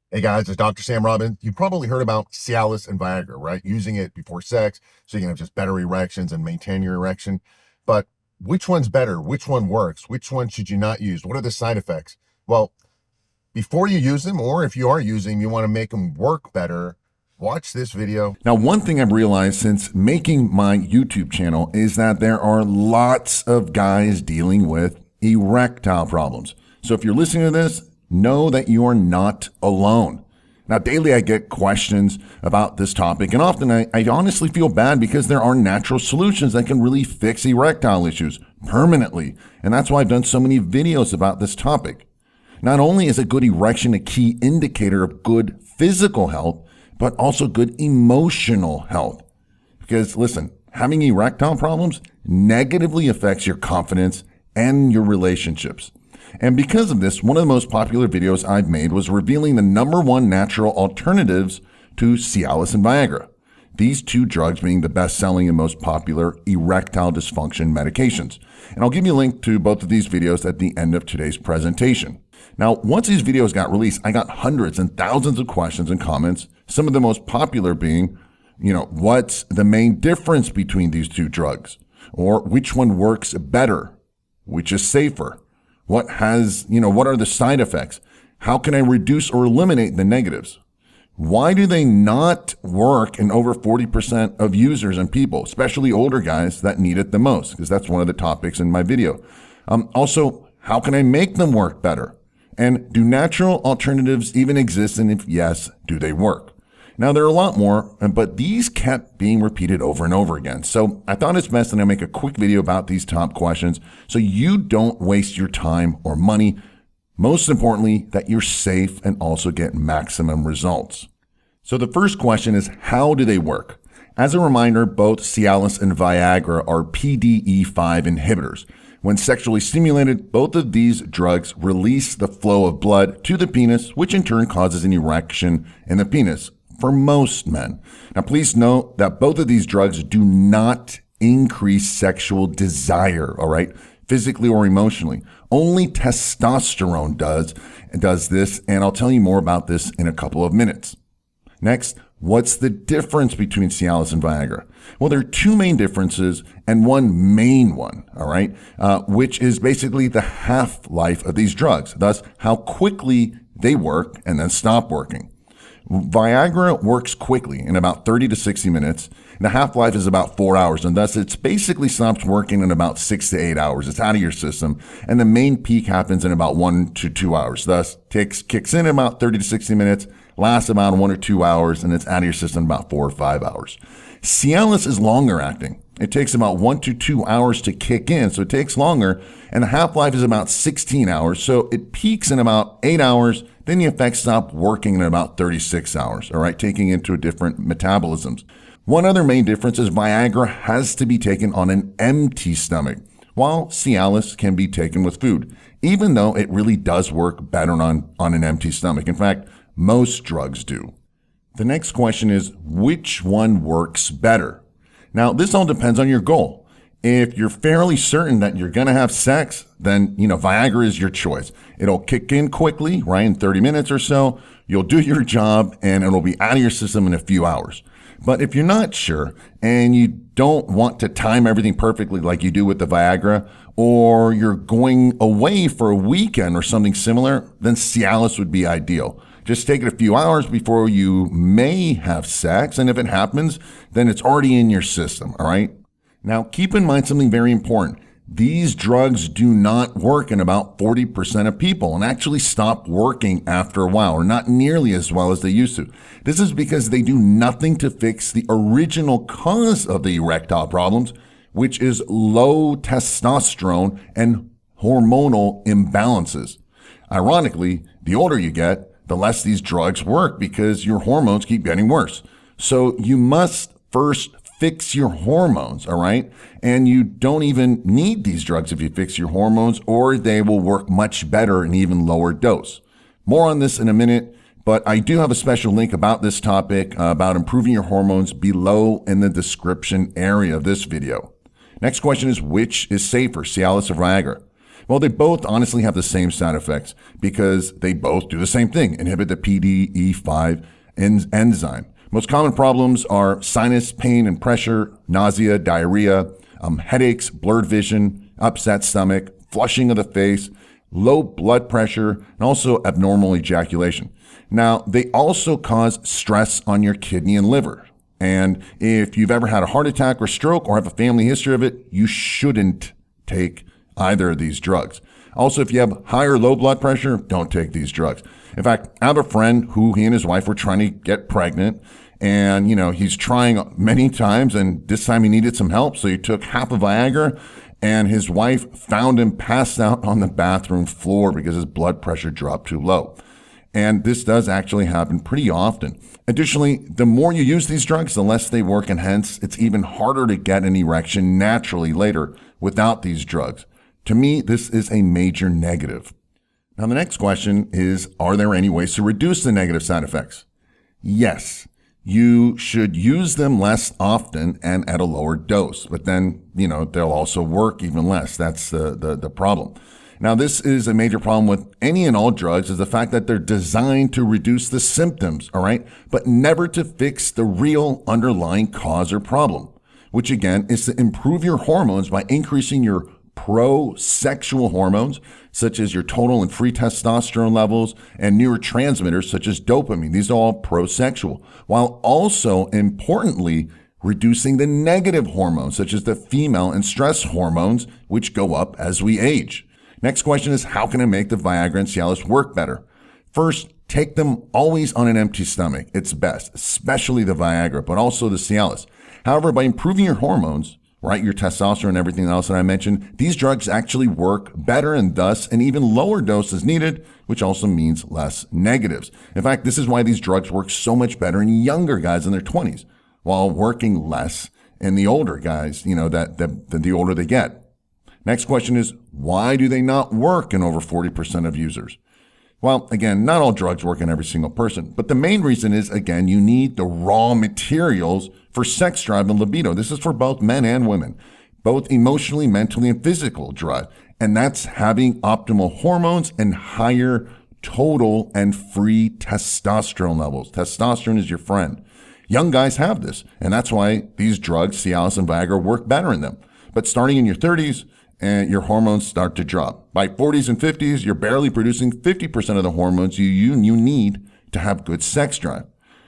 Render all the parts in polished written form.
Hey guys, it's Dr. Sam Robbins. You've probably heard about Cialis and Viagra, right? Using it before sex so you can have just better erections and maintain your erection. But which one's better? Which one works? Which one should you not use? What are the side effects? Well, before you use them, or if you are using them, you want to make them work better, watch this video. Now, one thing I've realized since making my YouTube channel is that there are lots of guys dealing with erectile problems. So if you're listening to this, know that you are not alone. Now, daily I get questions about this topic, and often I honestly feel bad because there are natural solutions that can really fix erectile issues permanently. And that's why I've done so many videos about this topic. Not only is a good erection a key indicator of good physical health, but also good emotional health. Because listen, having erectile problems negatively affects your confidence and your relationships. And because of this, one of the most popular videos I've made was revealing the #1 natural alternatives to Cialis and Viagra. These two drugs being the best-selling and most popular erectile dysfunction medications. And I'll give you a link to both of these videos at the end of today's presentation. Now, once these videos got released, I got hundreds and thousands of questions and comments, some of the most popular being, what's the main difference between these two drugs? Or which one works better? Which is safer? What are the side effects? How can I reduce or eliminate the negatives? Why do they not work in over 40% of users and people, especially older guys that need it the most? Because that's one of the topics in my video. Also, how can I make them work better? And do natural alternatives even exist? And if yes, do they work? Now, there are a lot more, but these kept being repeated over and over again. So I thought it's best that I make a quick video about these top questions so you don't waste your time or money. Most importantly, that you're safe and also get maximum results. So the first question is, how do they work? As a reminder, both Cialis and Viagra are PDE5 inhibitors. When sexually stimulated, both of these drugs release the flow of blood to the penis, which in turn causes an erection in the penis for most men. Now, please note that both of these drugs do not increase sexual desire, all right, physically or emotionally. Only testosterone does this, and I'll tell you more about this in a couple of minutes. Next, what's the difference between Cialis and Viagra? Well, there are two main differences and one main one, all right, which is basically the half-life of these drugs, thus how quickly they work and then stop working. Viagra works quickly in about 30 to 60 minutes. The half-life is about 4 hours, and thus it's basically stops working in about 6 to 8 hours. It's out of your system, and the main peak happens in about 1 to 2 hours. Thus, kicks in about 30 to 60 minutes, lasts about 1 or 2 hours, and it's out of your system about 4 or 5 hours. Cialis is longer acting. It takes about 1 to 2 hours to kick in, so it takes longer, and the half-life is about 16 hours, so it peaks in about 8 hours, then the effects stop working in about 36 hours, all right, taking into different metabolisms. One other main difference is Viagra has to be taken on an empty stomach, while Cialis can be taken with food, even though it really does work better on an empty stomach. In fact, most drugs do. The next question is, which one works better? Now, this all depends on your goal. If you're fairly certain that you're going to have sex, then, Viagra is your choice. It'll kick in quickly, right, in 30 minutes or so. You'll do your job, and it'll be out of your system in a few hours. But if you're not sure, and you don't want to time everything perfectly like you do with the Viagra, or you're going away for a weekend or something similar, then Cialis would be ideal. Just take it a few hours before you may have sex, and if it happens, then it's already in your system, all right? Now, keep in mind something very important. These drugs do not work in about 40% of people and actually stop working after a while, or not nearly as well as they used to. This is because they do nothing to fix the original cause of the erectile problems, which is low testosterone and hormonal imbalances. Ironically, the older you get, the less these drugs work because your hormones keep getting worse. So you must first fix your hormones, all right? And you don't even need these drugs if you fix your hormones, or they will work much better in even lower dose. More on this in a minute, but I do have a special link about this topic, about improving your hormones, below in the description area of this video. Next question is, which is safer, Cialis or Viagra? Well, they both honestly have the same side effects because they both do the same thing, inhibit the PDE5 enzyme. Most common problems are sinus pain and pressure, nausea, diarrhea, headaches, blurred vision, upset stomach, flushing of the face, low blood pressure, and also abnormal ejaculation. Now, they also cause stress on your kidney and liver. And if you've ever had a heart attack or stroke or have a family history of it, you shouldn't take either of these drugs. Also, if you have high or low blood pressure, don't take these drugs. In fact, I have a friend who he and his wife were trying to get pregnant, and he's trying many times, and this time he needed some help, so he took half of Viagra, and his wife found him passed out on the bathroom floor because his blood pressure dropped too low. And this does actually happen pretty often. Additionally, the more you use these drugs, the less they work, and hence it's even harder to get an erection naturally later without these drugs. To me, this is a major negative. Now, the next question is, are there any ways to reduce the negative side effects? Yes, you should use them less often and at a lower dose, but then, they'll also work even less. That's the problem. Now, this is a major problem with any and all drugs, is the fact that they're designed to reduce the symptoms, all right, but never to fix the real underlying cause or problem, which again is to improve your hormones by increasing your pro-sexual hormones, such as your total and free testosterone levels, and neurotransmitters such as dopamine. These are all pro-sexual, while also importantly reducing the negative hormones, such as the female and stress hormones, which go up as we age. Next question is, how can I make the Viagra and Cialis work better? First, take them always on an empty stomach. It's best, especially the Viagra, but also the Cialis. However, by improving your hormones, right, your testosterone and everything else that I mentioned, these drugs actually work better, and thus an even lower dose is needed, which also means less negatives. In fact, this is why these drugs work so much better in younger guys in their 20s, while working less in the older guys, the older they get. Next question is, why do they not work in over 40% of users? Well, again, not all drugs work in every single person, but the main reason is, again, you need the raw materials for sex drive and libido. This is for both men and women, both emotionally, mentally, and physical drive. And that's having optimal hormones and higher total and free testosterone levels. Testosterone is your friend. Young guys have this, and that's why these drugs, Cialis and Viagra, work better in them. But starting in your 30s, and your hormones start to drop. By 40s and 50s, you're barely producing 50% of the hormones you need to have good sex drive.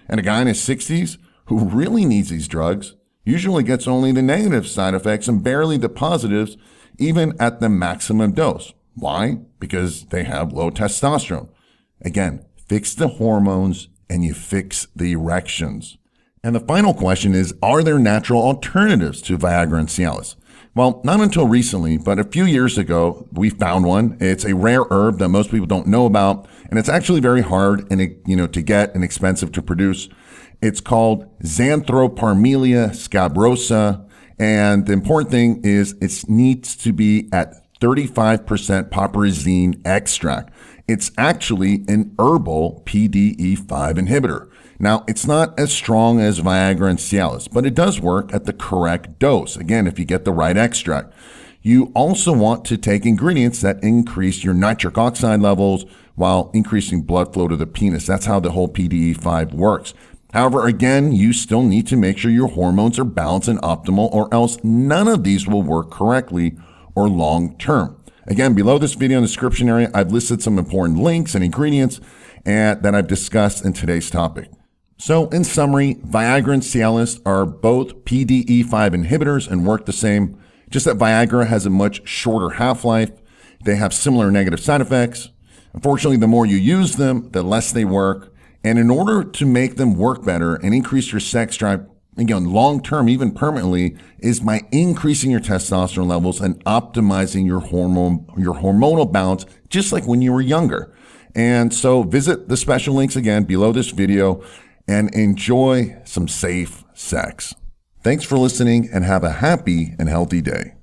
And a guy in his 60s who really needs these drugs usually gets only the negative side effects and barely the positives, even at the maximum dose. Why? Because they have low testosterone. Again, fix the hormones and you fix the erections. And the final question is, are there natural alternatives to Viagra and Cialis? Well, not until recently, but a few years ago, we found one. It's a rare herb that most people don't know about, and it's actually very hard to get and expensive to produce. It's called 𝗕𝗏𝗏, and the important thing is it needs to be at 35% piperazine extract. It's actually an herbal PDE5 inhibitor. Now, it's not as strong as Viagra and Cialis, but it does work at the correct dose. Again, if you get the right extract. You also want to take ingredients that increase your nitric oxide levels while increasing blood flow to the penis. That's how the whole PDE5 works. However, again, you still need to make sure your hormones are balanced and optimal, or else none of these will work correctly or long term. Again, below this video in the description area, I've listed some important links and ingredients that I've discussed in today's topic. So in summary, Viagra and Cialis are both PDE5 inhibitors and work the same, just that Viagra has a much shorter half-life. They have similar negative side effects. Unfortunately, the more you use them, the less they work. And in order to make them work better and increase your sex drive, again, long-term, even permanently, is by increasing your testosterone levels and optimizing your hormonal balance, just like when you were younger. And so visit the special links again below this video and enjoy some safe sex. Thanks for listening and have a happy and healthy day.